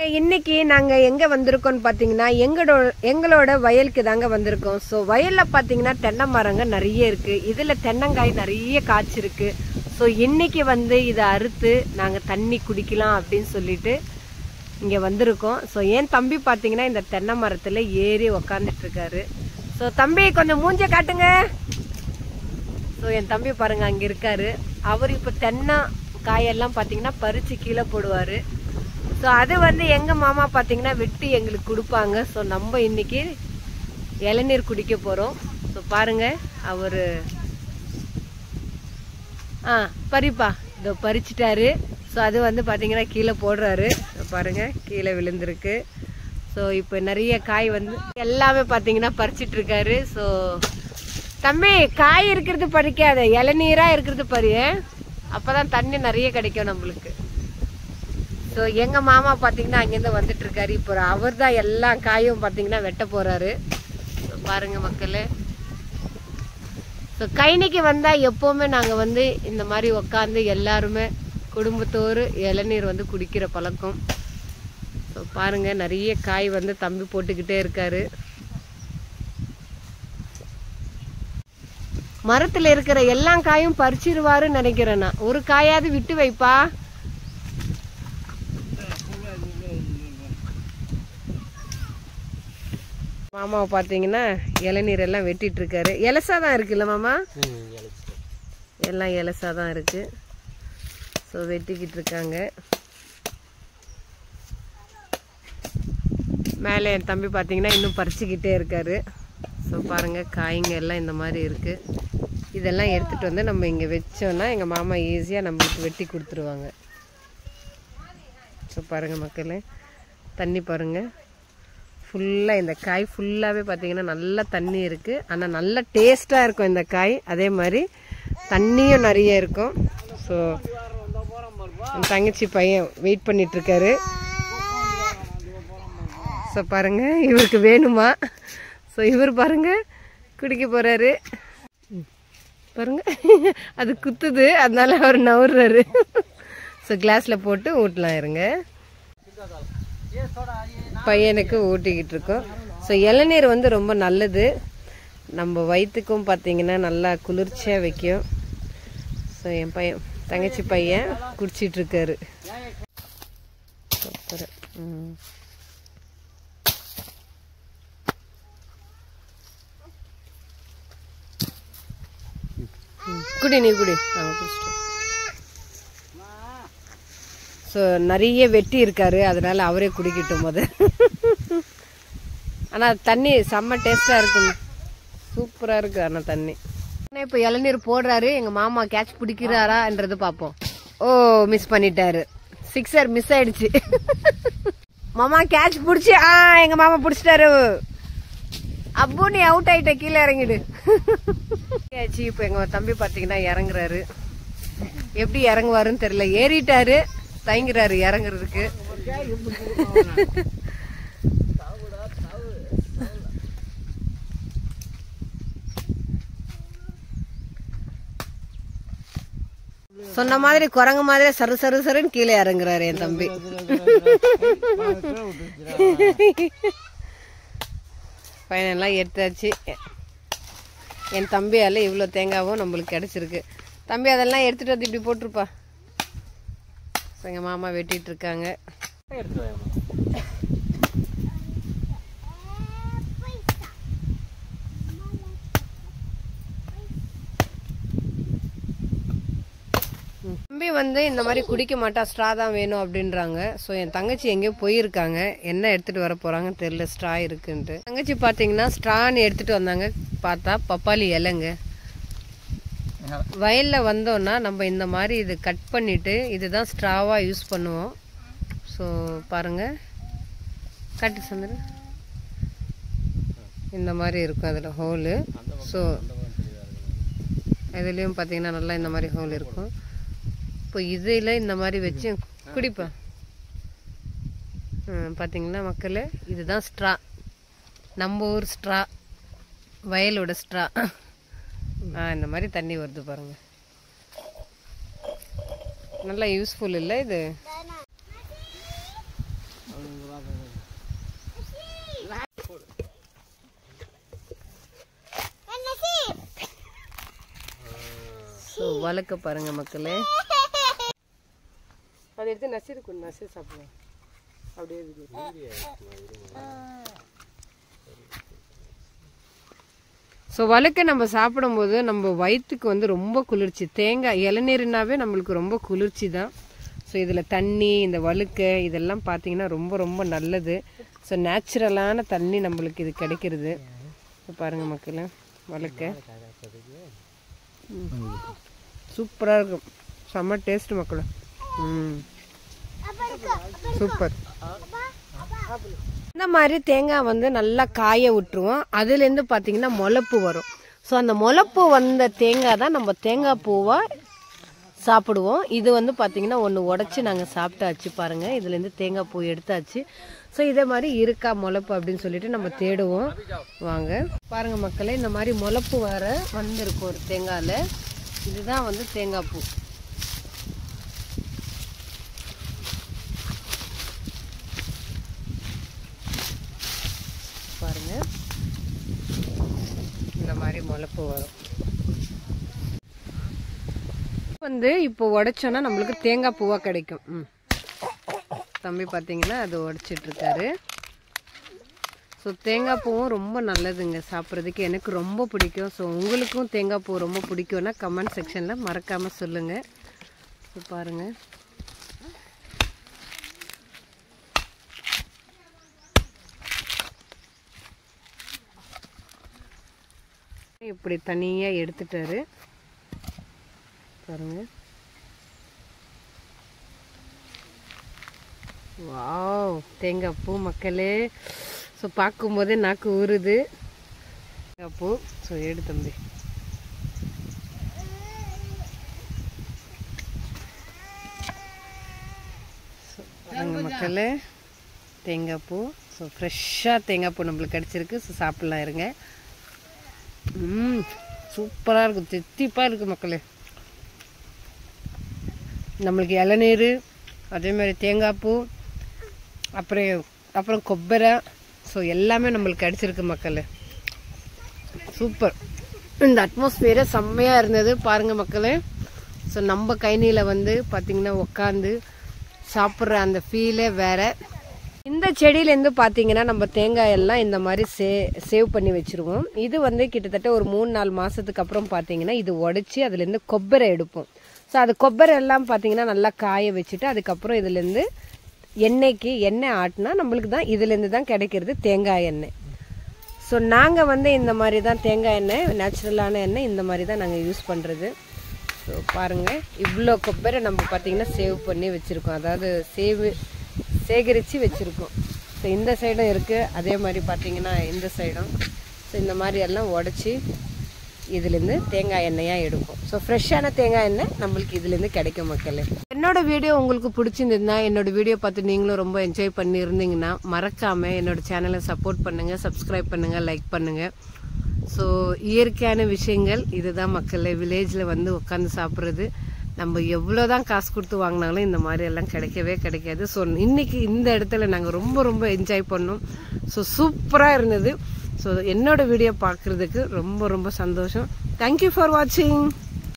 இன்னைக்கு நாங்க எங்க வந்திருக்கோம்னு பாத்தீங்கன்னா எங்களோட வயலுக்கு தாங்க வந்திருக்கோம். ஸோ வயல்ல பாத்தீங்கன்னா தென்னை மரங்க நிறைய இருக்கு. இதுல தென்னங்காய் நிறைய காய்ச்சிருக்கு. ஸோ இன்னைக்கு வந்து இதை அறுத்து நாங்க தண்ணி குடிக்கலாம் அப்படின்னு சொல்லிட்டு இங்க வந்திருக்கோம். ஸோ என் தம்பி பாத்தீங்கன்னா இந்த தென்னை மரத்துல ஏறி உக்காந்துட்டு இருக்காரு. ஸோ தம்பி கொஞ்சம் மூஞ்ச காட்டுங்க. ஸோ என் தம்பி பாருங்க அங்க இருக்காரு. அவர் இப்ப தென்னை காயெல்லாம் பாத்தீங்கன்னா பறிச்சு கீழே போடுவாரு. ஸோ அது வந்து எங்க மாமா பாத்தீங்கன்னா வெட்டி எங்களுக்கு கொடுப்பாங்க. ஸோ நம்ம இன்னைக்கு இளநீர் குடிக்க போறோம். ஸோ பாருங்க அவரு பறிப்பா இதோ பறிச்சிட்டாரு. ஸோ அது வந்து பாத்தீங்கன்னா கீழே போடுறாரு. பாருங்க கீழே விழுந்திருக்கு. ஸோ இப்போ நிறைய காய் வந்து எல்லாமே பாத்தீங்கன்னா பறிச்சிட்டு இருக்காரு. ஸோ தம்பி காய் இருக்கிறது பறிக்காத, இளநீரா இருக்கிறது பறி, அப்பதான் தண்ணி நிறைய கிடைக்கும் நம்மளுக்கு. ஸோ எங்க மாமா பாத்தீங்கன்னா அங்கிருந்து வந்துட்டு இருக்காரு. இப்போ அவர் தான் எல்லா காயும் பாத்தீங்கன்னா வெட்ட போறாரு. பாருங்க மக்களே. ஸோ கைனிக்கு வந்தா எப்பவுமே நாங்க வந்து இந்த மாதிரி உக்காந்து எல்லாருமே குடும்பத்தோடு இளநீர் வந்து குடிக்கிற பழக்கம். ஸோ பாருங்க நிறைய காய் வந்து தம்பி போட்டுக்கிட்டே இருக்காரு. மரத்துல இருக்கிற எல்லா காயும் பறிச்சிருவாருன்னு நினைக்கிறேன். நான் ஒரு காயாவது விட்டு வைப்பா. மாமாவை பார்த்தீங்கன்னா இளநீர் எல்லாம் வெட்டிட்டு இருக்காரு. இலசா தான் இருக்குல்ல மாமா? எல்லாம் இலசா தான் இருக்கு. ஸோ வெட்டிக்கிட்டு இருக்காங்க. மேலே என் தம்பி பார்த்தீங்கன்னா இன்னும் பறிச்சுக்கிட்டே இருக்காரு. ஸோ பாருங்க காய்ங்க எல்லாம் இந்த மாதிரி இருக்கு. இதெல்லாம் எடுத்துட்டு வந்து நம்ம இங்கே வச்சோம்னா எங்கள் மாமா ஈஸியாக நம்மளுக்கு வெட்டி கொடுத்துருவாங்க. ஸோ பாருங்க மக்களே, தண்ணி பாருங்க ஃபுல்லாக, இந்த காய் ஃபுல்லாகவே பார்த்தீங்கன்னா நல்லா தண்ணி இருக்குது. ஆனால் நல்லா டேஸ்ட்டாக இருக்கும் இந்த காய். அதே மாதிரி தண்ணியும் நிறைய இருக்கும். ஸோ என் தங்கச்சி பையன் வெயிட் பண்ணிகிட்ருக்காரு. ஸோ பாருங்கள் இவருக்கு வேணுமா? ஸோ இவர் பாருங்கள் குடிக்க போகிறாரு. பாருங்க அது குத்துது, அதனால அவர் நவுறாரு. ஸோ கிளாஸில் போட்டு ஊட்டலாம். இருங்க, பையனுக்கு ஊட்டிக்கிட்டு இருக்கோம். ஸோ இளநீர் வந்து ரொம்ப நல்லது, நம்ம வயிற்றுக்கும் பார்த்தீங்கன்னா நல்லா குளிர்ச்சியாக வைக்கும். ஸோ என் பையன் தங்கச்சி பையன் குடிச்சிட்டு இருக்காரு. குடி, நீ குடி. நாங்கள் குடிச்சிட்டோம். ஸோ நிறைய வெட்டி இருக்காரு, அதனால அவரே குடிக்கட்டும் போது. ஆனால் தண்ணி செம்ம டேஸ்டாக இருக்கும், சூப்பராக இருக்கு. ஆனால் தண்ணி இப்போ இளநீர் போடுறாரு. எங்கள் மாமா கேட்ச் பிடிக்கிறாரான்றது பார்ப்போம். ஓ மிஸ் பண்ணிட்டாரு, சிக்ஸர் மிஸ் ஆயிடுச்சு. மாமா கேட்ச் பிடிச்சி எங்கள் மாமா பிடிச்சிட்டாரு. அப்போ நீ அவுட் ஆயிட்ட, கீழே இறங்கிடு. இப்போ எங்கள் தம்பி பார்த்தீங்கன்னா இறங்குறாரு. எப்படி இறங்குவாருன்னு தெரியல, ஏறிட்டாரு, தயங்குறாரு இறங்குறதுக்கு. சொன்ன மாதிரி குரங்கு மாதிரி சரு சரு சருன்னு கீழே இறங்குறாரு என் தம்பி. பையனெல்லாம் எடுத்தாச்சு. என் தம்பியால இவ்வளோ தேங்காவும் நம்மளுக்கு கிடைச்சிருக்கு. தம்பி அதெல்லாம் எடுத்துட்டு வந்து இப்படி போட்டிருப்பா. எங்கள் மாமா வெட்டிட்டு இருக்காங்க. தம்பி வந்து இந்த மாதிரி குடிக்க மாட்டா, ஸ்ட்ரா தான் வேணும் அப்படின்றாங்க. ஸோ என் தங்கச்சி எங்கேயோ போயிருக்காங்க, என்ன எடுத்துட்டு வர போறாங்கன்னு தெரியல. ஸ்ட்ரா இருக்குன்ட்டு தங்கச்சி பார்த்தீங்கன்னா ஸ்ட்ரான்னு எடுத்துட்டு வந்தாங்க. பார்த்தா பப்பாளி இலைங்க. வயலில் வந்தோன்னா நம்ம இந்த மாதிரி இது கட் பண்ணிவிட்டு இதுதான் ஸ்ட்ராவாக யூஸ் பண்ணுவோம். ஸோ பாருங்கள், கட்டு சந்திர இந்த மாதிரி இருக்கும் அதில் ஹோலு. ஸோ இதுலேயும் பார்த்தீங்கன்னா நல்லா இந்த மாதிரி ஹோல் இருக்கும். இப்போ இதில் இந்த மாதிரி வச்சு குடிப்பேன். பார்த்தீங்கன்னா மக்களே, இதுதான் ஸ்ட்ரா, நம்ம ஊர் ஸ்ட்ரா, வயலோட ஸ்ட்ரா. இந்த மாதிரி தண்ணி வருது பாருங்க, நல்லா யூஸ்ஃபுல் இல்லை இது. வளர்க்க பாருங்க மக்களே. அதை எடுத்து நசீர் கொண்டு நசீர் சாப்பிடுவோம். அப்படியே ஸோ வழுக்க நம்ம சாப்பிடும்போது நம்ம வயிற்றுக்கு வந்து ரொம்ப குளிர்ச்சி. தேங்காய் இளநீர்னாவே நம்மளுக்கு ரொம்ப குளிர்ச்சி தான். ஸோ இதில் தண்ணி, இந்த வழுக்க இதெல்லாம் பார்த்தீங்கன்னா ரொம்ப ரொம்ப நல்லது. ஸோ நேச்சுரலான தண்ணி நம்மளுக்கு இது கிடைக்கிறது. பாருங்கள் மக்களே, வழுக்க சூப்பராக இருக்கும். செம்ம டேஸ்ட் மக்களே. சூப்பர். இந்த மாதிரி தேங்காய் வந்து நல்லா காய விட்டுருவோம். அதுலேருந்து பார்த்தீங்கன்னா முளப்பு வரும். ஸோ அந்த முளப்பு வந்த தேங்காய் தான் நம்ம தேங்காய் பூவாக சாப்பிடுவோம். இது வந்து பார்த்தீங்கன்னா ஒன்று உடச்சி நாங்கள் சாப்பிட்டாச்சு பாருங்கள். இதுலேருந்து தேங்காய் பூ எடுத்தாச்சு. ஸோ இதே மாதிரி இருக்கா முளப்பு அப்படின்னு சொல்லிட்டு நம்ம தேடுவோம். வாங்க பாருங்கள் மக்களே, இந்த மாதிரி முளப்பு வர வந்திருக்கும் ஒரு தேங்காயில். இதுதான் வந்து தேங்காய் பூ. பாருங்க, இந்த மாதிரி முளப்பு வரும். வந்து இப்போ உடைச்சோன்னா நம்மளுக்கு தேங்காய் பூவா கிடைக்கும். தம்பி பார்த்தீங்கன்னா அது உடைச்சிட்டு இருக்காரு. ஸோ தேங்காய் பூவும் ரொம்ப நல்லதுங்க சாப்பிட்றதுக்கு. எனக்கு ரொம்ப பிடிக்கும். ஸோ உங்களுக்கும் தேங்காய் பூ ரொம்ப பிடிக்கும்னா கமெண்ட் செக்ஷனில் மறக்காமல் சொல்லுங்கள். ஸோ பாருங்கள், இப்படி தனியாக எடுத்துட்டாரு பாருங்க. வாவ், தேங்காய் பூ மக்களே. ஸோ பார்க்கும்போதே நாக்கு ஊறுது. தேங்காய் பூ. ஸோ எடு தம்பி. பாருங்க மக்களே, தேங்காய் பூ. ஸோ ஃப்ரெஷ்ஷாக தேங்காய் பூ நம்மளுக்கு கிடச்சிருக்கு. ஸோ சாப்பிட்லாம் இருங்க. சூப்பராக இருக்கும், தித்திப்பாக இருக்குது மக்களே. நம்மளுக்கு இளநீர், அதே மாதிரி தேங்காய் பூ, அப்புறம் கொப்பரை, ஸோ எல்லாமே நம்மளுக்கு கிடச்சிருக்கு மக்களே. சூப்பர். இந்த அட்மாஸ்பியரே செம்மையாக இருந்தது பாருங்கள் மக்களே. ஸோ நம்ம கைனியில் வந்து பார்த்திங்கன்னா உட்காந்து சாப்பிட்ற அந்த ஃபீலே வேறு. இந்த செடியிலேருந்து பார்த்தீங்கன்னா நம்ம தேங்காய் எல்லாம் இந்த மாதிரி சேவ் பண்ணி வச்சுருவோம். இது வந்து கிட்டத்தட்ட ஒரு 3-4 மாதத்துக்கு அப்புறம் பார்த்தீங்கன்னா இது உடச்சி அதுலேருந்து கொப்பரை எடுப்போம். ஸோ அது கொப்பரை எல்லாம் பார்த்தீங்கன்னா நல்லா காய வச்சுட்டு அதுக்கப்புறம் இதுலேருந்து எண்ணெய் ஆட்டினா நம்மளுக்கு தான் இதுலேருந்து தான் கிடைக்கிறது தேங்காய் எண்ணெய். ஸோ நாங்கள் வந்து இந்த மாதிரி தான் தேங்காய் எண்ணெய், நேச்சுரலான எண்ணெய் இந்த மாதிரி தான் நாங்கள் யூஸ் பண்ணுறது. ஸோ பாருங்கள், இவ்வளோ கொப்பரை நம்ம பார்த்திங்கன்னா சேவ் பண்ணி வச்சுருக்கோம். அதாவது சேகரித்து வச்சுருக்கோம். ஸோ இந்த சைடும் இருக்குது, அதே மாதிரி பார்த்திங்கன்னா இந்த சைடும். ஸோ இந்த மாதிரி எல்லாம் உடச்சி இதுலேருந்து தேங்காய் எண்ணெயாக எடுக்கும். ஸோ ஃப்ரெஷ்ஷான தேங்காய் எண்ணெய் நம்மளுக்கு இதுலேருந்து கிடைக்கும் மக்களே. என்னோடய வீடியோ உங்களுக்கு பிடிச்சிருந்ததுன்னா, என்னோடய வீடியோ பார்த்து நீங்களும் ரொம்ப என்ஜாய் பண்ணியிருந்தீங்கன்னா மறக்காமல் என்னோடய சேனலை சப்போர்ட் பண்ணுங்கள், சப்ஸ்கிரைப் பண்ணுங்கள், லைக் பண்ணுங்கள். ஸோ இயற்கையான விஷயங்கள் இதுதான் மக்களே. வில்லேஜில் வந்து உட்காந்து சாப்பிட்றது நம்ம எவ்வளோதான் காசு கொடுத்து வாங்கினாலும் இந்த மாதிரி எல்லாம் கிடைக்கவே கிடைக்காது. ஸோ இன்றைக்கி இந்த இடத்துல நாங்கள் ரொம்ப ரொம்ப என்ஜாய் பண்ணோம். ஸோ சூப்பராக இருந்தது. ஸோ என்னோடய வீடியோ பார்க்குறதுக்கு ரொம்ப ரொம்ப சந்தோஷம். தேங்க்யூ ஃபார் வாட்சிங்.